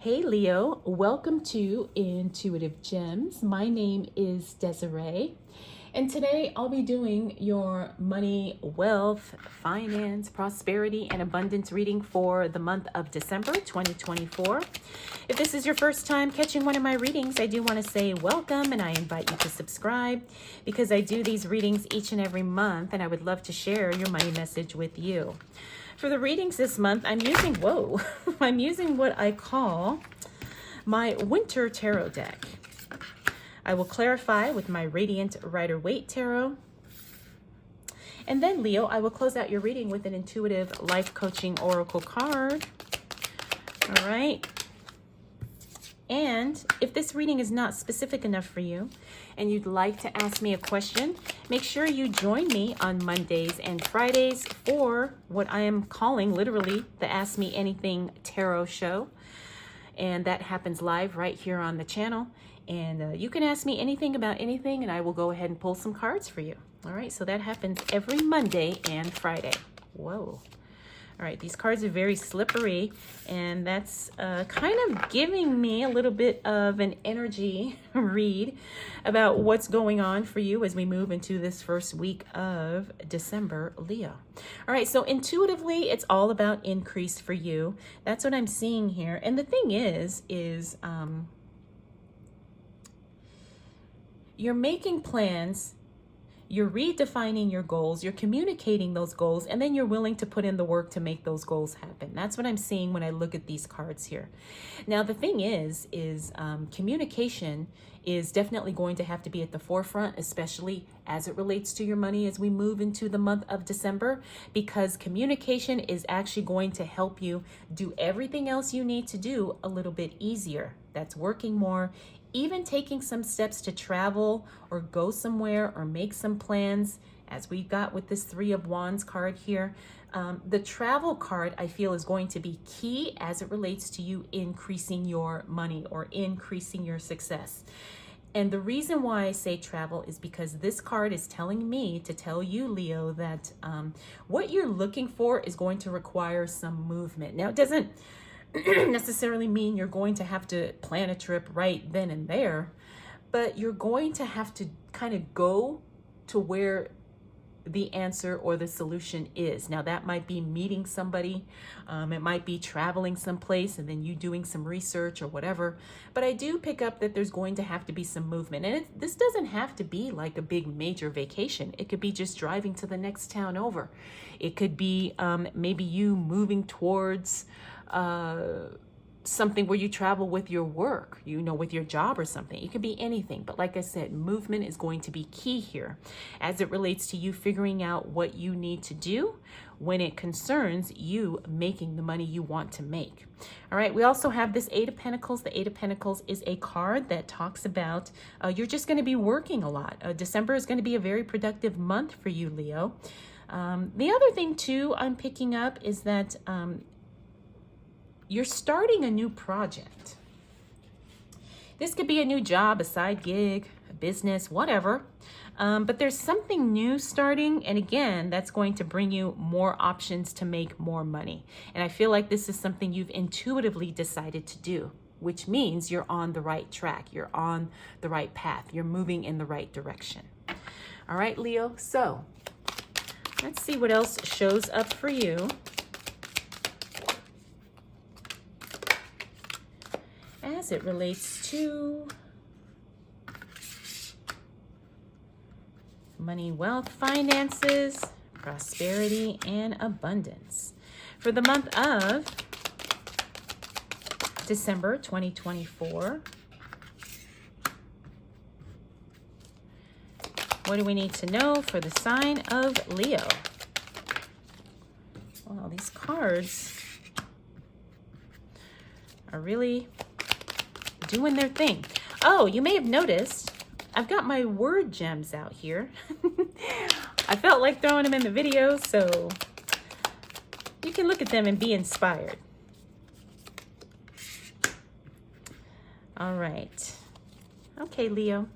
Hey Leo, welcome to Intuitive Gems. My name is Desiree, and today I'll be doing your money, wealth, finance, prosperity, and abundance reading for the month of December 2024. If this is your first time catching one of my readings, I do want to say welcome and I invite you to subscribe because I do these readings each and every month and I would love to share your money message with you. For the readings this month, I'm using what I call my winter tarot deck. I will clarify with my Radiant Rider-Waite Tarot. And then, Leo, I will close out your reading with an intuitive life coaching oracle card. All right. And if this reading is not specific enough for you and you'd like to ask me a question, make sure you join me on Mondays and Fridays for what I am calling literally the Ask Me Anything Tarot Show. And that happens live right here on the channel. And you can ask me anything about anything and I will go ahead and pull some cards for you. All right, so that happens every Monday and Friday. Whoa. All right, these cards are very slippery, and that's kind of giving me a little bit of an energy read about what's going on for you as we move into this first week of December, Leo. All right, so intuitively, it's all about increase for you. That's what I'm seeing here. And the thing is you're making plans. You're redefining your goals, you're communicating those goals, and then you're willing to put in the work to make those goals happen. That's what I'm seeing when I look at these cards here. Now, the thing is communication is definitely going to have to be at the forefront, especially as it relates to your money as we move into the month of December, because communication is actually going to help you do everything else you need to do a little bit easier. That's working more, even taking some steps to travel or go somewhere or make some plans, as we've got with this Three of Wands card here. The travel card, I feel, is going to be key as it relates to you increasing your money or increasing your success. And the reason why I say travel is because this card is telling me to tell you, Leo, that what you're looking for is going to require some movement. Now, it doesn't necessarily mean you're going to have to plan a trip right then and there, but you're going to have to kind of go to where the answer or the solution is. Now, that might be meeting somebody, it might be traveling someplace and then you doing some research or whatever, but I do pick up that there's going to have to be some movement. And this doesn't have to be like a big major vacation. It could be just driving to the next town over. It could be maybe you moving towards something where you travel with your work, with your job or something. It could be anything. But like I said, movement is going to be key here as it relates to you figuring out what you need to do when it concerns you making the money you want to make. All right, we also have this Eight of Pentacles. The Eight of Pentacles is a card that talks about you're just going to be working a lot. December is going to be a very productive month for you, Leo. The other thing too I'm picking up is that you're starting a new project. This could be a new job, a side gig, a business, whatever. But there's something new starting. And again, that's going to bring you more options to make more money. And I feel like this is something you've intuitively decided to do, which means you're on the right track. You're on the right path. You're moving in the right direction. All right, Leo. So let's see what else shows up for you as it relates to money, wealth, finances, prosperity, and abundance for the month of December 2024. What do we need to know for the sign of Leo? Well, these cards are really doing their thing. Oh, you may have noticed I've got my word gems out here. I felt like throwing them in the video so you can look at them and be inspired. All right. Okay, Leo.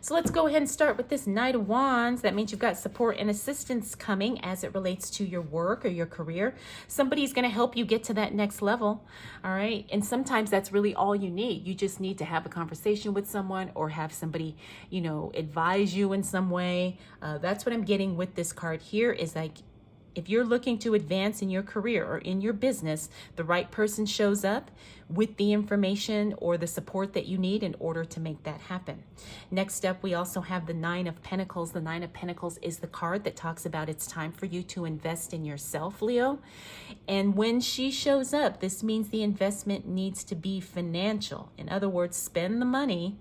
So let's go ahead and start with this Knight of Wands. That means you've got support and assistance coming as it relates to your work or your career. Somebody's going to help you get to that next level. All right. And sometimes that's really all you need. You just need to have a conversation with someone or have somebody, advise you in some way. That's what I'm getting with this card here is like, if you're looking to advance in your career or in your business, the right person shows up with the information or the support that you need in order to make that happen. Next up, we also have the Nine of Pentacles. The Nine of Pentacles is the card that talks about it's time for you to invest in yourself, Leo. And when she shows up, this means the investment needs to be financial. In other words, spend the money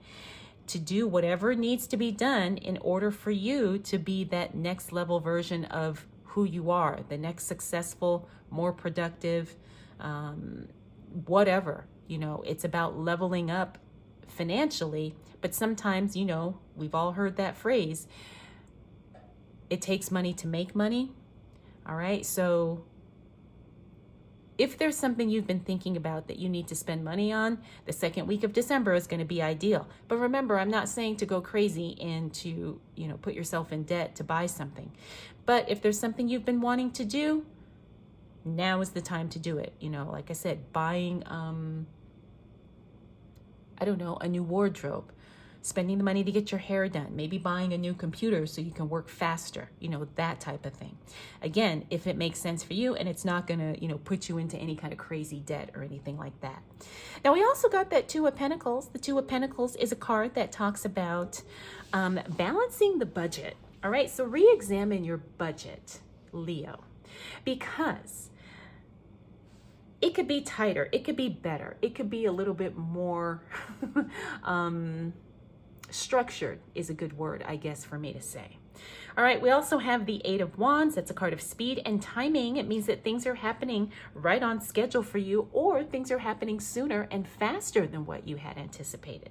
to do whatever needs to be done in order for you to be that next level version of who you are, the next successful, more productive, whatever. It's about leveling up financially, but sometimes, we've all heard that phrase, it takes money to make money. All right, so if there's something you've been thinking about that you need to spend money on, the second week of December is going to be ideal. But remember, I'm not saying to go crazy and to, put yourself in debt to buy something. But if there's something you've been wanting to do, now is the time to do it. Like I said, buying, a new wardrobe, spending the money to get your hair done, maybe buying a new computer so you can work faster, that type of thing. Again, if it makes sense for you and it's not going to, put you into any kind of crazy debt or anything like that. Now, we also got that Two of Pentacles. The Two of Pentacles is a card that talks about balancing the budget. All right, so re-examine your budget, Leo, because it could be tighter, it could be better, it could be a little bit more structured is a good word, I guess, for me to say. All right, we also have the Eight of Wands. That's a card of speed and timing. It means that things are happening right on schedule for you, or things are happening sooner and faster than what you had anticipated.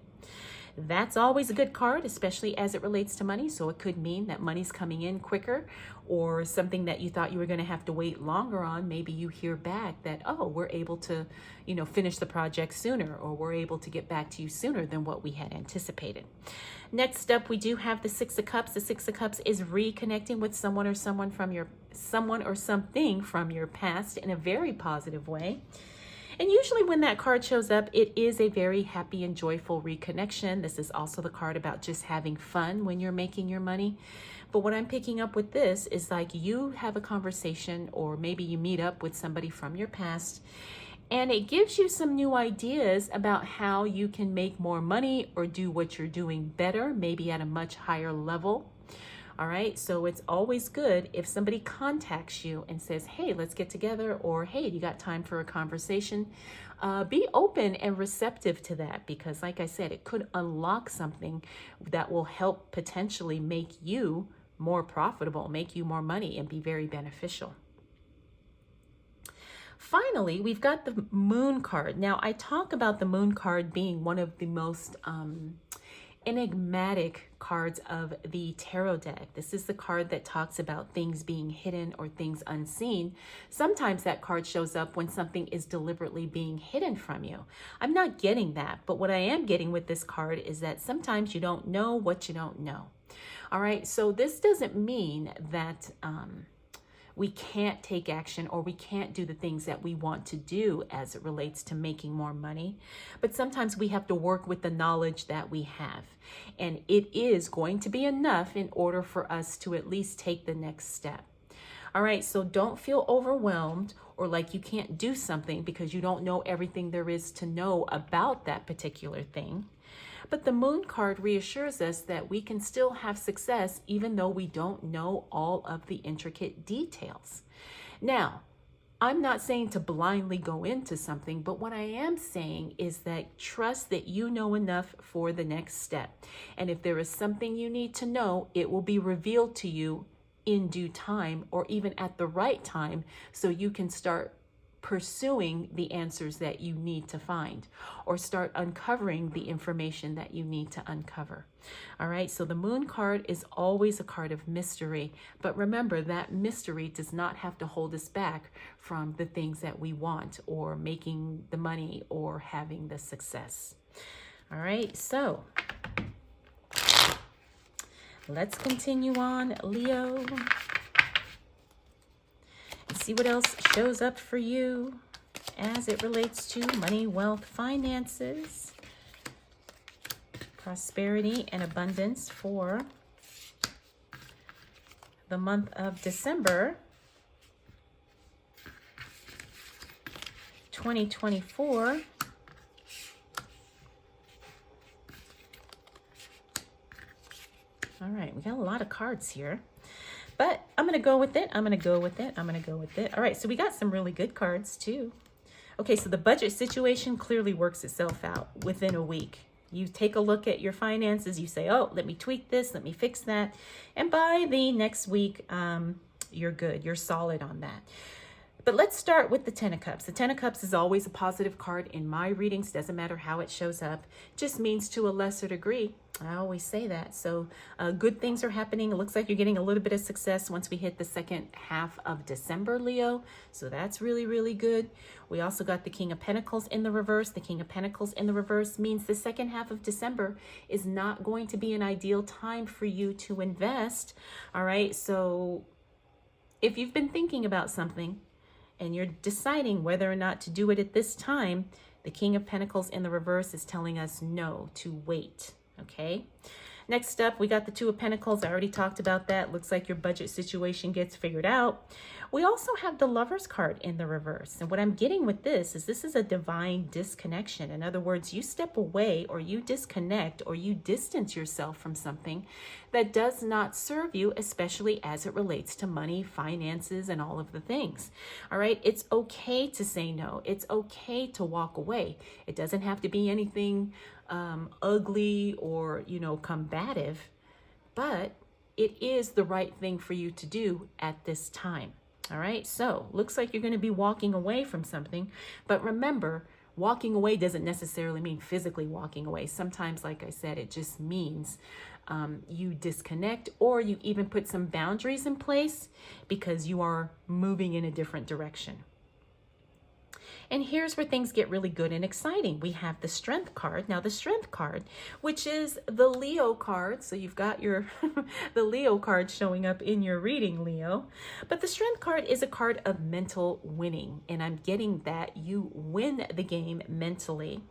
That's always a good card, especially as it relates to money. So it could mean that money's coming in quicker, or something that you thought you were going to have to wait longer on. Maybe you hear back that, oh, we're able to, finish the project sooner, or we're able to get back to you sooner than what we had anticipated. Next up, we do have the Six of Cups. The Six of Cups is reconnecting with someone or something from your past in a very positive way. And usually when that card shows up, it is a very happy and joyful reconnection. This is also the card about just having fun when you're making your money. But what I'm picking up with this is like you have a conversation, or maybe you meet up with somebody from your past, and it gives you some new ideas about how you can make more money or do what you're doing better, maybe at a much higher level. All right, so it's always good if somebody contacts you and says, hey, let's get together, or hey, you got time for a conversation? Be open and receptive to that, because like I said, it could unlock something that will help potentially make you more profitable, make you more money, and be very beneficial. Finally, we've got the Moon card. Now, I talk about the Moon card being one of the most enigmatic cards of the tarot deck. This is the card that talks about things being hidden or things unseen. Sometimes that card shows up when something is deliberately being hidden from you. I'm not getting that, but what I am getting with this card is that sometimes you don't know what you don't know. All right, so this doesn't mean that we can't take action or we can't do the things that we want to do as it relates to making more money. But sometimes we have to work with the knowledge that we have. And it is going to be enough in order for us to at least take the next step. All right, so don't feel overwhelmed or like you can't do something because you don't know everything there is to know about that particular thing. But the Moon card reassures us that we can still have success even though we don't know all of the intricate details. Now, I'm not saying to blindly go into something, but what I am saying is that trust that you know enough for the next step. And if there is something you need to know, it will be revealed to you in due time, or even at the right time, so you can start pursuing the answers that you need to find, or start uncovering the information that you need to uncover. All right, so the Moon card is always a card of mystery, but remember that mystery does not have to hold us back from the things that we want, or making the money, or having the success. All right, so Let's continue on, Leo, and see what else shows up for you as it relates to money, wealth, finances, prosperity, and abundance for the month of December 2024. All right, we got a lot of cards here, but I'm going to go with it. I'm going to go with it. I'm going to go with it. All right, so we got some really good cards too. Okay, so the budget situation clearly works itself out within a week. You take a look at your finances, you say, oh, let me tweak this, let me fix that. And by the next week, you're good. You're solid on that. But let's start with the Ten of Cups. The Ten of Cups is always a positive card in my readings. Doesn't matter how it shows up. Just means to a lesser degree. I always say that. So good things are happening. It looks like you're getting a little bit of success once we hit the second half of December, Leo. So that's really, really good. We also got the King of Pentacles in the reverse. The King of Pentacles in the reverse means the second half of December is not going to be an ideal time for you to invest. All right. So if you've been thinking about something, and you're deciding whether or not to do it at this time, the King of Pentacles in the reverse is telling us no, to wait, okay? Next up, we got the Two of Pentacles. I already talked about that. Looks like your budget situation gets figured out. We also have the Lovers card in the reverse. And what I'm getting with this is a divine disconnection. In other words, you step away or you disconnect or you distance yourself from something that does not serve you, especially as it relates to money, finances, and all of the things. All right, it's okay to say no. It's okay to walk away. It doesn't have to be anything ugly or, combative, but it is the right thing for you to do at this time. All right, so looks like you're going to be walking away from something, but remember, walking away doesn't necessarily mean physically walking away. Sometimes, like I said, it just means you disconnect, or you even put some boundaries in place because you are moving in a different direction. And here's where things get really good and exciting. We have the Strength card. Now the Strength card, which is the Leo card. So you've got your the Leo card showing up in your reading, Leo. But the Strength card is a card of mental winning. And I'm getting that you win the game mentally.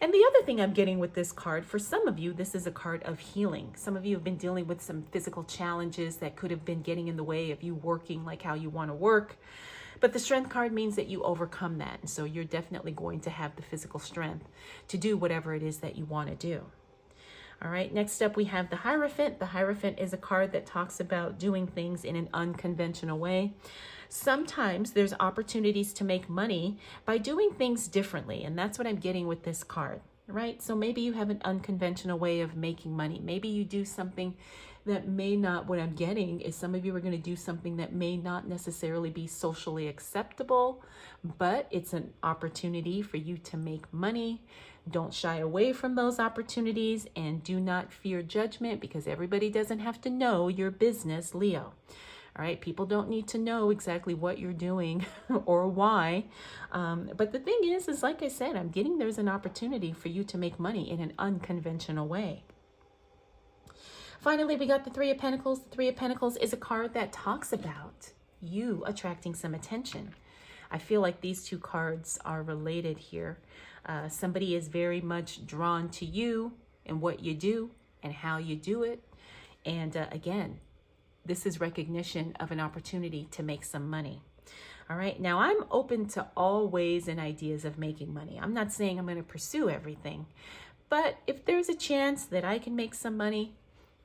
And the other thing I'm getting with this card, for some of you, this is a card of healing. Some of you have been dealing with some physical challenges that could have been getting in the way of you working like how you want to work. But the Strength card means that you overcome that. And so you're definitely going to have the physical strength to do whatever it is that you want to do. All right, next up we have the Hierophant. The Hierophant is a card that talks about doing things in an unconventional way. Sometimes there's opportunities to make money by doing things differently. And that's what I'm getting with this card, right? So maybe you have an unconventional way of making money. Maybe you do something that may not, what I'm getting is some of you are going to do something that may not necessarily be socially acceptable, but it's an opportunity for you to make money. Don't shy away from those opportunities and do not fear judgment, because everybody doesn't have to know your business, Leo. All right, people don't need to know exactly what you're doing or why. But the thing is like I said, I'm getting there's an opportunity for you to make money in an unconventional way. Finally, we got the Three of Pentacles. The Three of Pentacles is a card that talks about you attracting some attention. I feel like these two cards are related here. Somebody is very much drawn to you and what you do and how you do it. And again, this is recognition of an opportunity to make some money. All right, now I'm open to all ways and ideas of making money. I'm not saying I'm going to pursue everything, but if there's a chance that I can make some money,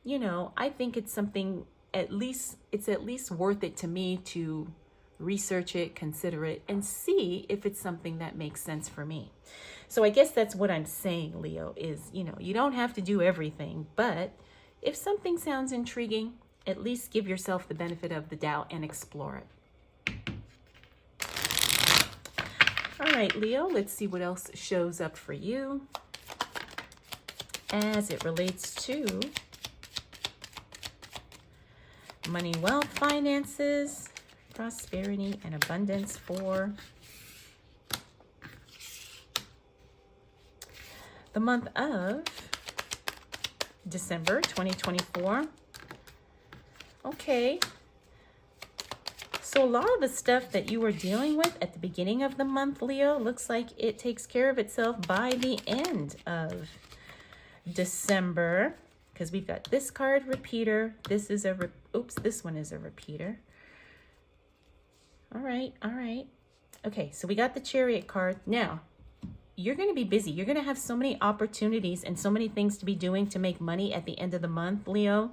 I think it's something, it's at least worth it to me to research it, consider it, and see if it's something that makes sense for me. So I guess that's what I'm saying, Leo, is, you don't have to do everything, but if something sounds intriguing, at least give yourself the benefit of the doubt and explore it. All right, Leo, let's see what else shows up for you as it relates to money, wealth, finances, prosperity, and abundance for the month of December 2024. Okay. So a lot of the stuff that you were dealing with at the beginning of the month, Leo, looks like it takes care of itself by the end of December, because we've got this card repeater. This is a, oops, this one is a repeater. All right. Okay, so we got the Chariot card. Now, you're going to be busy. You're going to have so many opportunities and so many things to be doing to make money at the end of the month, Leo.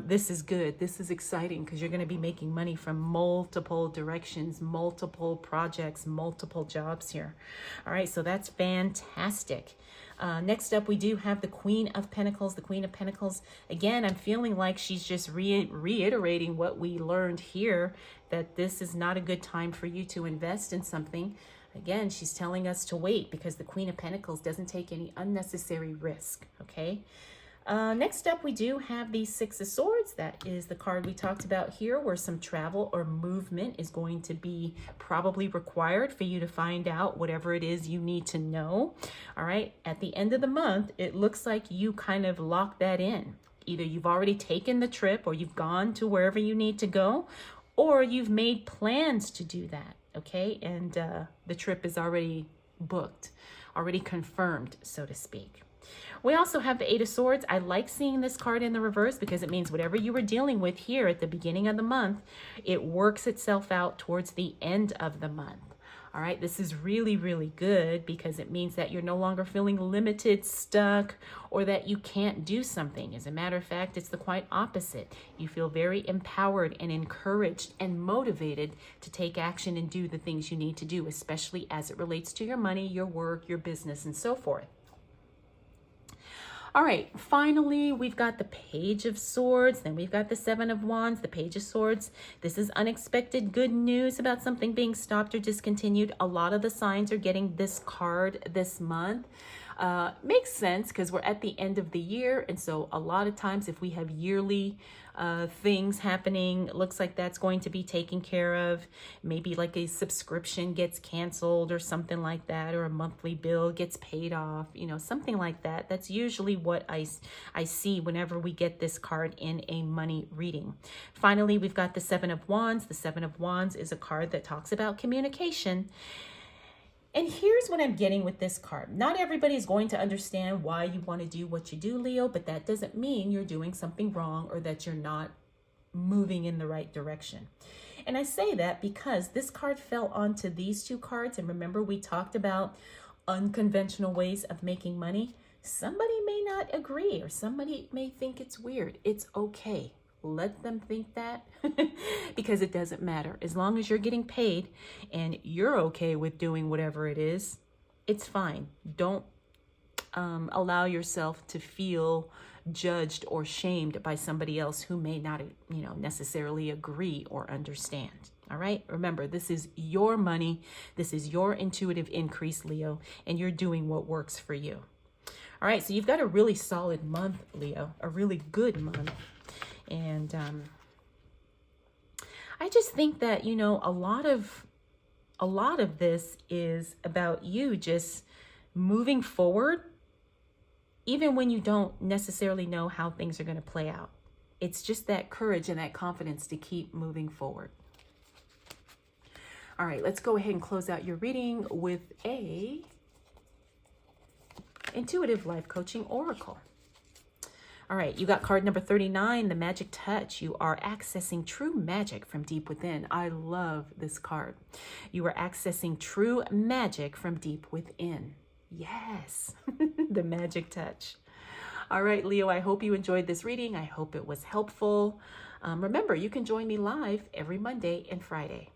This is good. This is exciting because you're going to be making money from multiple directions, multiple projects, multiple jobs here. All right, so that's fantastic. Next up, we do have the Queen of Pentacles. The Queen of Pentacles, again, I'm feeling like she's just reiterating what we learned here, that this is not a good time for you to invest in something. Again, she's telling us to wait because the Queen of Pentacles doesn't take any unnecessary risk, okay? Next up, we do have the Six of Swords. That is the card we talked about here, where some travel or movement is going to be probably required for you to find out whatever it is you need to know. All right, at the end of the month, it looks like you kind of lock that in. Either you've already taken the trip, or you've gone to wherever you need to go, or you've made plans to do that, okay? And the trip is already booked, already confirmed, so to speak. We also have the Eight of Swords. I like seeing this card in the reverse because it means whatever you were dealing with here at the beginning of the month, it works itself out towards the end of the month. All right, this is really, really good because it means that you're no longer feeling limited, stuck, or that you can't do something. As a matter of fact, it's the quite opposite. You feel very empowered and encouraged and motivated to take action and do the things you need to do, especially as it relates to your money, your work, your business, and so forth. All right, finally, we've got the Page of Swords, then we've got the Seven of Wands, the Page of Swords. This is unexpected good news about something being stopped or discontinued. A lot of the signs are getting this card this month. Makes sense because we're at the end of the year, and so a lot of times if we have yearly things happening, it looks like that's going to be taken care of. Maybe like a subscription gets canceled or something like that, or a monthly bill gets paid off, you know, something like that. That's usually what I see whenever we get this card in a money reading. Finally, we've got the Seven of Wands. The Seven of Wands is a card that talks about communication. And here's what I'm getting with this card. Not everybody is going to understand why you want to do what you do, Leo, but that doesn't mean you're doing something wrong or that you're not moving in the right direction. And I say that because this card fell onto these two cards. And remember, we talked about unconventional ways of making money. Somebody may not agree, or somebody may think it's weird. It's okay. Let them think that because it doesn't matter. As long as you're getting paid and you're okay with doing whatever it is, it's fine. Don't allow yourself to feel judged or shamed by somebody else who may not, necessarily agree or understand. All right. Remember, this is your money. This is your intuitive increase, Leo, and you're doing what works for you. All right. So you've got a really solid month, Leo, a really good month. And I just think that, a lot of this is about you just moving forward, even when you don't necessarily know how things are going to play out. It's just that courage and that confidence to keep moving forward. All right, let's go ahead and close out your reading with a Intuitive Life Coaching Oracle. All right, you got card number 39, the Magic Touch. You are accessing true magic from deep within. I love this card. You are accessing true magic from deep within. Yes, the Magic Touch. All right, Leo, I hope you enjoyed this reading. I hope it was helpful. Remember, you can join me live every Monday and Friday.